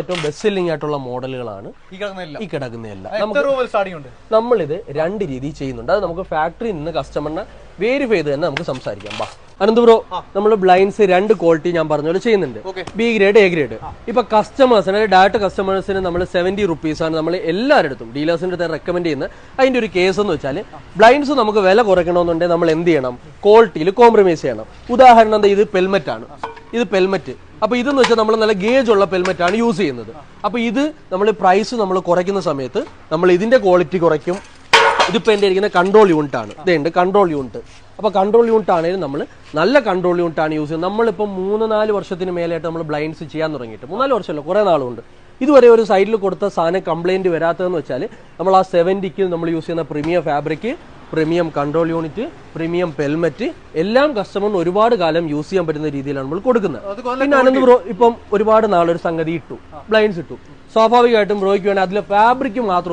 ഏറ്റവും best selling ആയിട്ടുള്ള മോഡലുകളാണ് ഈ കിടക്കുന്നതെല്ലാം. നമ്മളിത് രണ്ട് രീതിയിൽ ചെയ്യുന്നുണ്ട്. അത് നമുക്ക് ഫാക്ടറിയിൽ നിന്ന് കസ്റ്റമറിനെ വെരിഫൈ ചെയ്ത് തന്നെ നമുക്ക് സംസാരിക്കാം. അനന്ത് ബ്രോ, നമ്മൾ ബ്ലൈൻഡ്സ് രണ്ട് ക്വാളിറ്റി ഞാൻ പറഞ്ഞ പോലെ ചെയ്യുന്നുണ്ട്, ബി ഗ്രേഡ്, എ ഗ്രേഡ്. ഇപ്പൊ കസ്റ്റമേഴ്സിന് ഡയറക്റ്റ് കസ്റ്റമേഴ്സിന് നമ്മൾ 70 റുപ്പീസാണ് നമ്മൾ എല്ലാവരുടെ ഡീലേഴ്സിന്റെ അടുത്ത് റെക്കമെൻഡ് ചെയ്യുന്നത്. അതിന്റെ ഒരു കേസ് എന്ന് വെച്ചാൽ ബ്ലൈൻഡ്സ് നമുക്ക് വില കുറയ്ക്കണമെന്നുണ്ടെങ്കിൽ നമ്മൾ എന്ത് ചെയ്യണം? ക്വാളിറ്റിയിൽ കോംപ്രമൈസ് ചെയ്യണം. ഉദാഹരണം എന്താ, ഇത് പെൽമെറ്റ് ആണ്, ഇത് പെൽമെറ്റ്. അപ്പൊ ഇതെന്ന് വെച്ചാൽ നമ്മൾ നല്ല ഗേജ് ഉള്ള പെൽമെറ്റ് ആണ് യൂസ് ചെയ്യുന്നത്. അപ്പൊ ഇത് നമ്മൾ പ്രൈസ് നമ്മൾ കുറയ്ക്കുന്ന സമയത്ത് നമ്മൾ ഇതിന്റെ ക്വാളിറ്റി കുറയ്ക്കും. ഇതിപ്പോ എന്റെ ഇരിക്കുന്ന കൺട്രോൾ യൂണിറ്റ് ആണ്, ഇതുണ്ട് കൺട്രോൾ യൂണിറ്റ്. അപ്പൊ കൺട്രോൾ യൂണിറ്റ് ആണെങ്കിലും നമ്മൾ നല്ല കൺട്രോൾ യൂണിറ്റ് ആണ് യൂസ് ചെയ്യുന്നത്. നമ്മളിപ്പോൾ 3-4 വർഷത്തിന് മേലായിട്ട് നമ്മൾ ബ്ലൈൻഡ്സ് ചെയ്യാൻ തുടങ്ങിയിട്ട്, 3-4 വർഷമല്ല, കുറെ നാളുണ്ട്. ഇതുവരെ ഒരു സൈഡിൽ കൊടുത്ത സാധനം കംപ്ലൈന്റ് വരാത്തതെന്ന് വെച്ചാൽ നമ്മൾ ആ 70ക്ക് നമ്മൾ യൂസ് ചെയ്യുന്ന premium fabric, premium control unit, premium pelmet എല്ലാം കസ്റ്റമറിന് ഒരുപാട് കാലം യൂസ് ചെയ്യാൻ പറ്റുന്ന രീതിയിലാണ് നമ്മൾ കൊടുക്കുന്നത്. പിന്നെ അനന്ത് ബ്രോ ഇപ്പം ഒരുപാട് നാളൊരു സംഗതി ഇട്ടു, ബ്ലൈൻഡ്സ് ഇട്ടു. സ്വാഭാവികമായിട്ടും ബ്രോയ്ക്ക് വേണമെങ്കിൽ അതിലെ ഫാബ്രിക് മാത്രം